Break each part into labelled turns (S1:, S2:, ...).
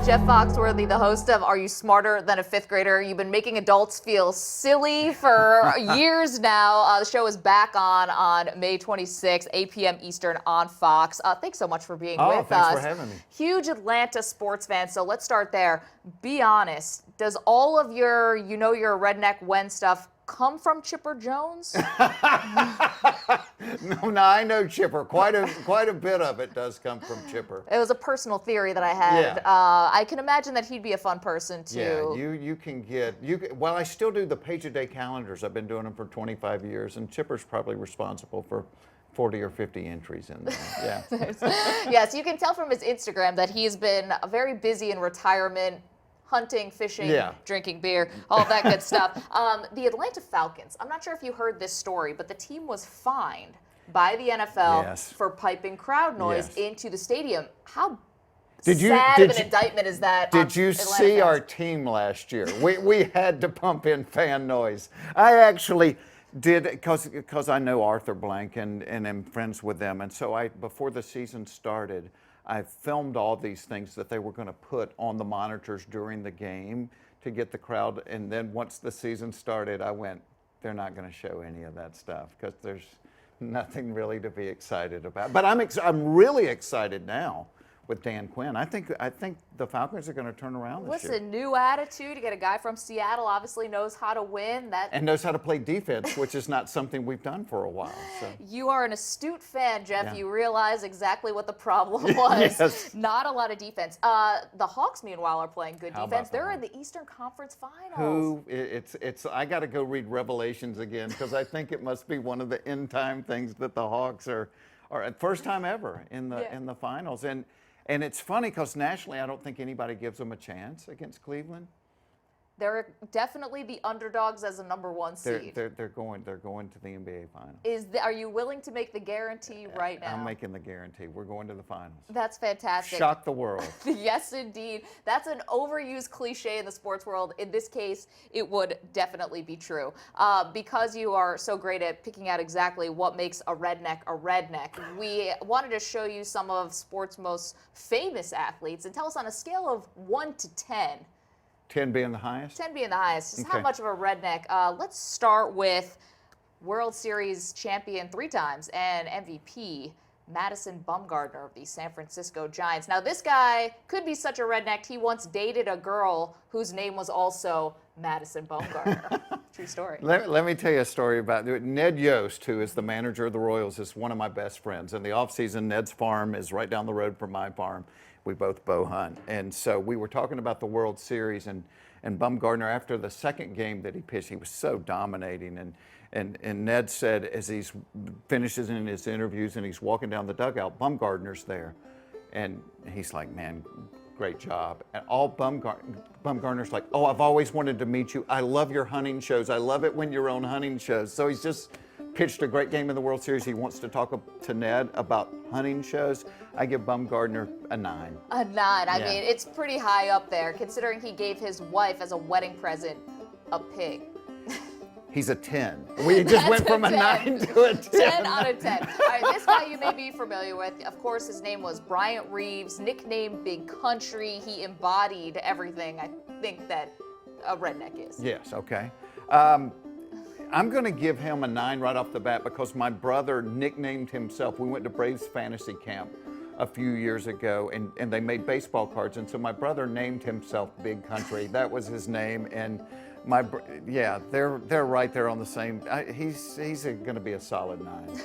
S1: Jeff Foxworthy, the host of Are You Smarter Than a Fifth Grader? You've been making adults feel silly for years now. The show is back on May 26th, 8 p.m. Eastern on Fox. Thanks so much for being with us.
S2: Thanks for having me.
S1: Huge Atlanta sports fan, so let's start there. Be honest, does all of your you're a redneck when stuff come from Chipper Jones?
S2: No, I know Chipper. Quite a bit of it does come from Chipper.
S1: It was a personal theory that I had.
S2: Yeah.
S1: I can imagine that he'd be a fun person to.
S2: Yeah, you can get well. I still do the page-a-day calendars. I've been doing them for 25 years, and Chipper's probably responsible for 40 or 50 entries in there. Yeah.
S1: Yes, you can tell from his Instagram that he's been very busy in retirement. Hunting, fishing, drinking beer, all that good stuff. The Atlanta Falcons, I'm not sure if you heard this story, but the team was fined by the NFL for piping crowd noise into the stadium. How sad of an indictment is that?
S2: Did you see our team last year? We had to pump in fan noise. I actually did, because I know Arthur Blank and am friends with them, and so before the season started, I filmed all these things that they were going to put on the monitors during the game to get the crowd. And then once the season started, I went, they're not going to show any of that stuff because there's nothing really to be excited about. But I'm really excited now with Dan Quinn. I think the Falcons are going to turn around this year.
S1: Listen, new attitude. You get a guy from Seattle, obviously knows how to win.
S2: And knows how to play defense, which is not something we've done for a while. So.
S1: You are an astute fan, Jeff. Yeah. You realize exactly what the problem was.
S2: Yes.
S1: Not a lot of defense. The Hawks, meanwhile, are playing good defense. They're in the Eastern Conference Finals.
S2: I got to go read Revelations again because I think it must be one of the end time things that the Hawks are at first time ever in the finals. And it's funny because nationally, I don't think anybody gives them a chance against Cleveland.
S1: They're definitely the underdogs as a number one seed.
S2: They're going to the NBA Finals.
S1: Are you willing to make the guarantee right now?
S2: I'm making the guarantee. We're going to the Finals.
S1: That's fantastic.
S2: Shock the world.
S1: Yes, indeed. That's an overused cliche in the sports world. In this case, it would definitely be true. Because you are so great at picking out exactly what makes a redneck, we wanted to show you some of sports' most famous athletes and tell us on a scale of 1 to 10.
S2: 10 being the highest?
S1: 10 being the highest. Just how much of a redneck? Let's start with World Series champion 3 times and MVP, Madison Bumgarner of the San Francisco Giants. Now, this guy could be such a redneck. He once dated a girl whose name was also Madison Bumgarner. True story.
S2: Let me tell you a story about Ned Yost, who is the manager of the Royals, is one of my best friends. In the offseason, Ned's farm is right down the road from my farm. We both bow hunt. And so we were talking about the World Series, and Bumgardner, after the second game that he pitched, he was so dominating. And Ned said, as he finishes in his interviews and he's walking down the dugout, Bumgardner's there. And he's like, man, great job. And all Bumgardner's like, oh, I've always wanted to meet you. I love your hunting shows. I love it when you're on hunting shows. So he's just pitched a great game in the World Series. He wants to talk to Ned about hunting shows. I give Bumgardner a 9.
S1: A 9. I mean, it's pretty high up there, considering he gave his wife as a wedding present a pig.
S2: He's a 10. We just went from a 9 to a 10.
S1: 10 out of 10. All right, this guy you may be familiar with. Of course, his name was Bryant Reeves, nicknamed Big Country. He embodied everything I think that a redneck is.
S2: Yes, okay. I'm going to give him a 9 right off the bat because my brother nicknamed himself. We went to Braves Fantasy Camp a few years ago, and they made baseball cards, and so my brother named himself Big Country. That was his name, and they're right there on the same. He's going to be a solid 9.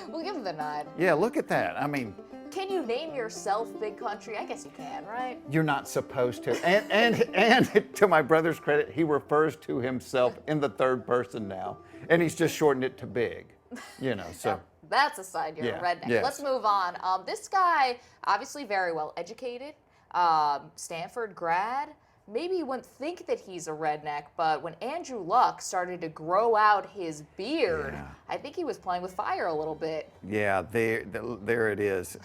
S1: We'll give him the 9.
S2: Yeah, look at that. I mean,
S1: can you name yourself Big Country? I guess you can, right?
S2: You're not supposed to. And to my brother's credit, he refers to himself in the third person now, and he's just shortened it to Big. So.
S1: That's a sign you're a redneck.
S2: Yes.
S1: Let's move on. This guy, obviously very well educated, Stanford grad. Maybe you wouldn't think that he's a redneck, but when Andrew Luck started to grow out his beard, I think he was playing with fire a little bit.
S2: Yeah, there it is.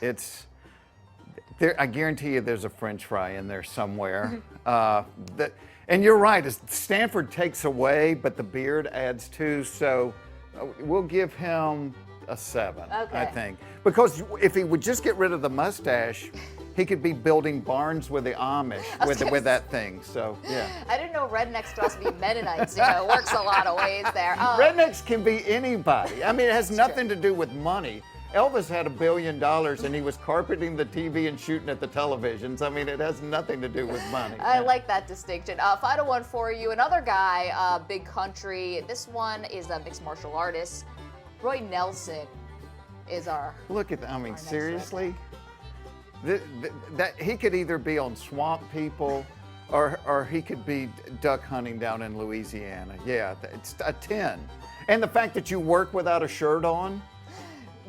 S2: I guarantee you there's a French fry in there somewhere. And you're right, Stanford takes away, but the beard adds too, so we'll give him a 7, I think. Because if he would just get rid of the mustache, he could be building barns with the Amish with that thing. So yeah.
S1: I didn't know rednecks could also be Mennonites. It works a lot of ways there.
S2: Rednecks can be anybody. I mean, it has nothing to do with money. Elvis had $1 billion and he was carpeting the TV and shooting at the televisions. I mean, it has nothing to do with money.
S1: I like that distinction. Final one for you. Another guy, big country. This one is a mixed martial artist. Roy Nelson is our.
S2: Look at that. I mean, seriously? That he could either be on Swamp People or he could be duck hunting down in Louisiana. Yeah, it's a 10. And the fact that you work without a shirt on.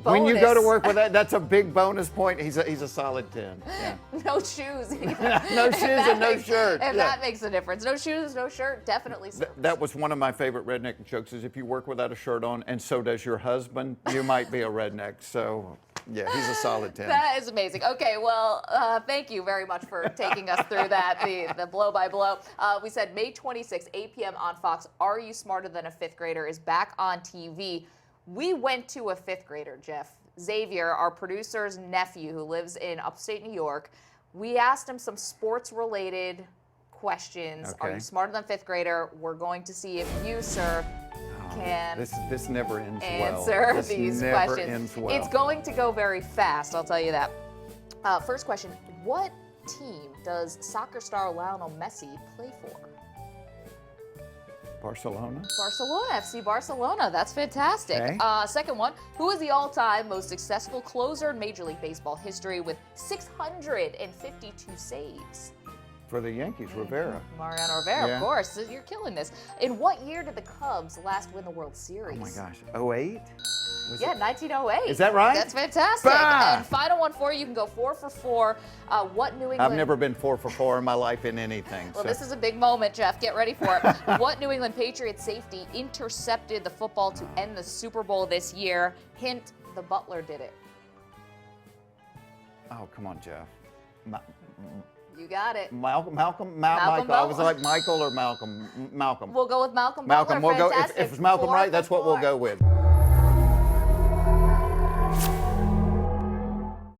S1: Bonus.
S2: When you go to work with that, that's a big bonus point. He's a solid 10. Yeah.
S1: No shoes.
S2: No shoes and no shirt.
S1: And that makes a difference. No shoes, no shirt, definitely.
S2: That was one of my favorite redneck jokes is if you work without a shirt on and so does your husband, you might be a redneck. So, yeah, he's a solid 10.
S1: That is amazing. Okay, well, thank you very much for taking us through that, the blow by blow. We said May 26, 8 p.m. on Fox, Are You Smarter Than a Fifth Grader is back on TV. We went to a fifth grader, Jeff. Xavier, our producer's nephew who lives in upstate New York. We asked him some sports-related questions.
S2: Okay.
S1: Are you smarter than fifth grader? We're going to see if you, sir, can
S2: this never ends
S1: answer
S2: well.
S1: these
S2: never
S1: questions.
S2: Ends well.
S1: It's going to go very fast, I'll tell you that. First question, what team does soccer star Lionel Messi play for?
S2: Barcelona?
S1: Barcelona, FC Barcelona. That's fantastic.
S2: Okay.
S1: Second one, who is the all-time most successful closer in Major League Baseball history with 652 saves?
S2: For the Yankees, Rivera.
S1: Mariano Rivera,
S2: Yeah.
S1: of course. You're killing this. In what year did the Cubs last win the World Series?
S2: Oh my gosh, 08?
S1: Yeah, 1908.
S2: Is that right?
S1: That's fantastic.
S2: Bah!
S1: And final one for you. You can go 4 for 4. What New England...
S2: I've never been 4 for 4 in my life in anything.
S1: Well,
S2: so.
S1: this is a big moment, Jeff. Get ready for it. What New England Patriots safety intercepted the football to end the Super Bowl this year? Hint, the Butler did it.
S2: Oh, come on, Jeff.
S1: You got it.
S2: Malcolm.
S1: Malcolm
S2: I was
S1: Butler.
S2: like Michael or Malcolm. Malcolm.
S1: We'll go with Malcolm
S2: Malcolm.
S1: Butler.
S2: We'll go.
S1: Fantastic.
S2: If it's Malcolm
S1: 4
S2: right,
S1: for
S2: that's what we'll
S1: 4.
S2: go with.